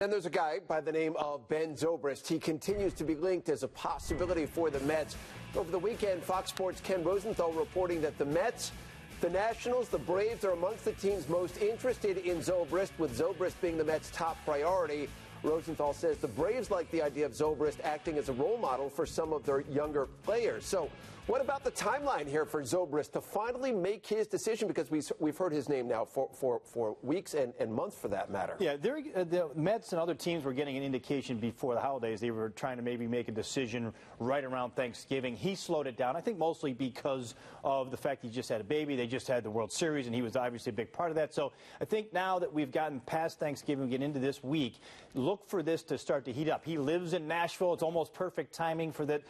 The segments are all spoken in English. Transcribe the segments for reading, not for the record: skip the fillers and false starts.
And there's a guy by the name of Ben Zobrist. He continues to be linked as a possibility for the Mets. Over the weekend, Fox Sports' Ken Rosenthal reporting that the Mets, the Nationals, the Braves are amongst the teams most interested in Zobrist, with Zobrist being the Mets' top priority. Rosenthal says the Braves like the idea of Zobrist acting as a role model for some of their younger players. So what about the timeline here for Zobrist to finally make his decision? Because we've heard his name now for weeks and months, for that matter. Yeah, the Mets and other teams were getting an indication before the holidays. They were trying to maybe make a decision right around Thanksgiving. He slowed it down, I think mostly because of the fact he just had a baby. They just had the World Series, and he was obviously a big part of that. So I think now that we've gotten past Thanksgiving and get into this week, look for this to start to heat up. He lives in Nashville. It's almost perfect timing for that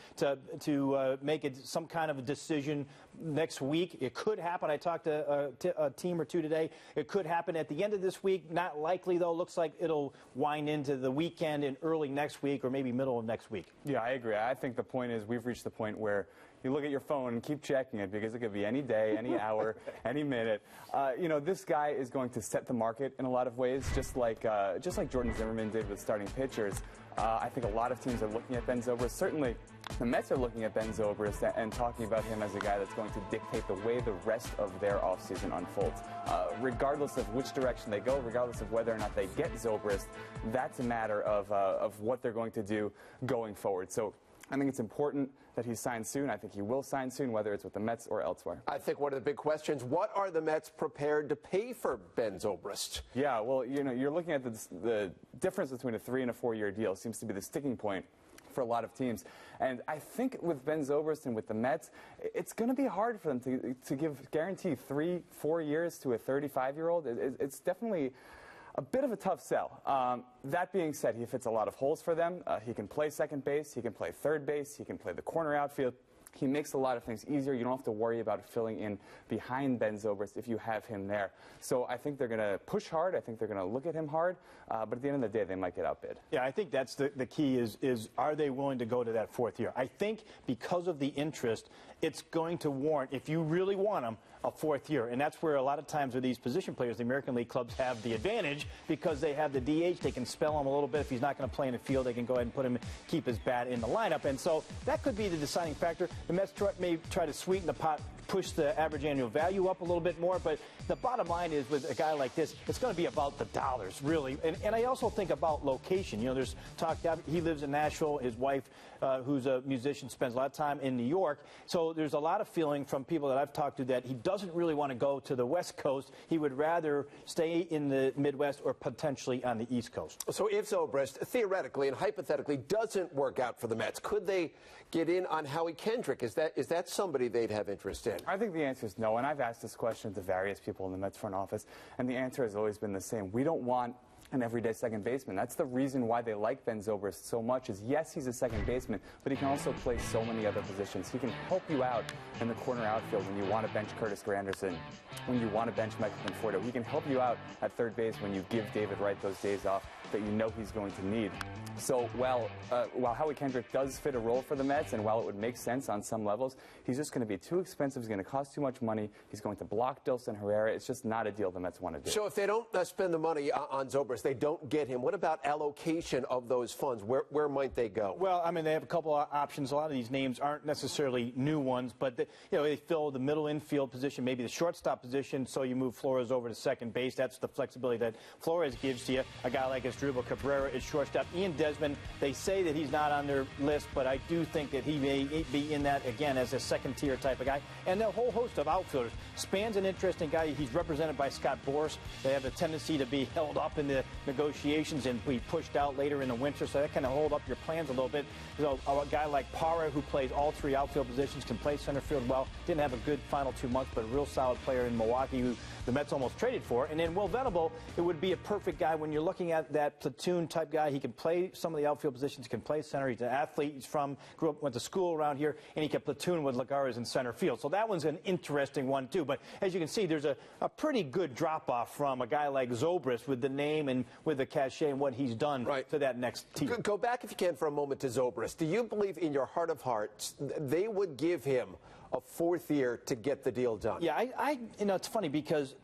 to make it some kind of a decision next week. It could happen. I talked to a team or two today. It could happen at the end of this week. Not likely, though. Looks like it'll wind into the weekend and early next week, or maybe middle of next week. Yeah, I agree. I think the point is we've reached the point where you look at your phone and keep checking it, because it could be any day, any hour, any minute. This guy is going to set the market in a lot of ways, just like Jordan Zimmerman did with starting pitchers. I think a lot of teams are looking at Ben Zobrist. Certainly, the Mets are looking at Ben Zobrist and talking about him as a guy that's going to dictate the way the rest of their offseason unfolds. Regardless of which direction they go, regardless of whether or not they get Zobrist, that's a matter of what they're going to do going forward. So I think it's important that he signs soon. I think he will sign soon, whether it's with the Mets or elsewhere. I think one of the big questions, what are the Mets prepared to pay for Ben Zobrist? Yeah, well, you're looking at the difference between a 3- and a 4-year deal seems to be the sticking point for a lot of teams. And I think with Ben Zobrist and with the Mets, it's going to be hard for them to guarantee 3-4 years to a 35-year-old. It's definitely a bit of a tough sell. That being said, he fits a lot of holes for them. He can play second base, he can play third base, he can play the corner outfield. He makes a lot of things easier. You don't have to worry about filling in behind Ben Zobrist if you have him there. So I think they're going to push hard. I think they're going to look at him hard. But at the end of the day, they might get outbid. Yeah, I think that's the key is are they willing to go to that 4th year? I think because of the interest, it's going to warrant, if you really want him, a 4th year. And that's where a lot of times with these position players, the American League clubs have the advantage because they have the DH. They can spell him a little bit. If he's not going to play in the field, they can go ahead and put him, keep his bat in the lineup. And so that could be the deciding factor. The Mets may try to sweeten the pot, push the average annual value up a little bit more, but the bottom line is with a guy like this, it's going to be about the dollars, really. And I also think about location. There's talk, he lives in Nashville. His wife, who's a musician, spends a lot of time in New York. So there's a lot of feeling from people that I've talked to that he doesn't really want to go to the West Coast. He would rather stay in the Midwest or potentially on the East Coast. So if Zobrist, theoretically and hypothetically, doesn't work out for the Mets, could they get in on Howie Kendrick? Is that somebody they'd have interest in? I think the answer is no, and I've asked this question to various people in the Mets front office, and the answer has always been the same. We don't want an everyday second baseman. That's the reason why they like Ben Zobrist so much is, yes, he's a second baseman, but he can also play so many other positions. He can help you out in the corner outfield when you want to bench Curtis Granderson, when you want to bench Michael Conforto. He can help you out at third base when you give David Wright those days off that you know he's going to need. So while Howie Kendrick does fit a role for the Mets, and while it would make sense on some levels, he's just going to be too expensive. He's going to cost too much money. He's going to block Dilson Herrera. It's just not a deal the Mets want to do. So if they don't spend the money on Zobrist, they don't get him, what about allocation of those funds? Where might they go? Well, I mean, they have a couple of options. A lot of these names aren't necessarily new ones, but they fill the middle infield position, maybe the shortstop position, so you move Flores over to second base. That's the flexibility that Flores gives to you. A guy like Asdrubal Cabrera is shortstop. Ian Desmond, they say that he's not on their list, but I do think that he may be in that, again, as a second-tier type of guy. And a whole host of outfielders. Span's an interesting guy. He's represented by Scott Boras. They have a tendency to be held up in the negotiations and be pushed out later in the winter, so that kind of hold up your plans a little bit. A guy like Parra, who plays all 3 outfield positions, can play center field well. Didn't have a good final 2 months, but a real solid player in Milwaukee who the Mets almost traded for. And then Will Venable, it would be a perfect guy when you're looking at that platoon-type guy. He can play some of the outfield positions, can play center. He's an athlete. He's went to school around here, and he can platoon with Lagares in center field. So that one's an interesting one, too. But as you can see, there's a pretty good drop-off from a guy like Zobrist with the name and with the cachet and what he's done to that next tier. Go back, if you can, for a moment to Zobrist. Do you believe in your heart of hearts they would give him a 4th year to get the deal done? Yeah, it's funny because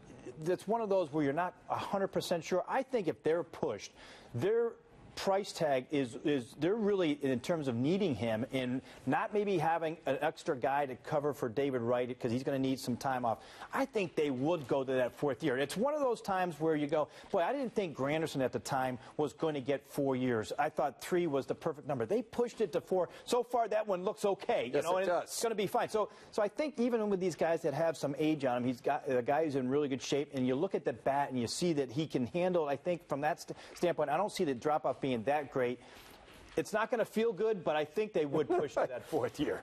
that's one of those where you're not 100% sure. I think if they're pushed, their price tag is they're really, in terms of needing him and not maybe having an extra guy to cover for David Wright because he's going to need some time off. I think they would go to that 4th year. It's one of those times where you go, boy, I didn't think Granderson at the time was going to get 4 years. I thought 3 was the perfect number. They pushed it to 4. So far, that one looks okay. Yes, it does. It's going to be fine. So I think even with these guys that have some age on him, he's got a guy who's in really good shape, and you look at the bat and you see that he can handle. I think from that standpoint, I don't see the drop off being that great. It's not going to feel good, but I think they would push to that 4th year.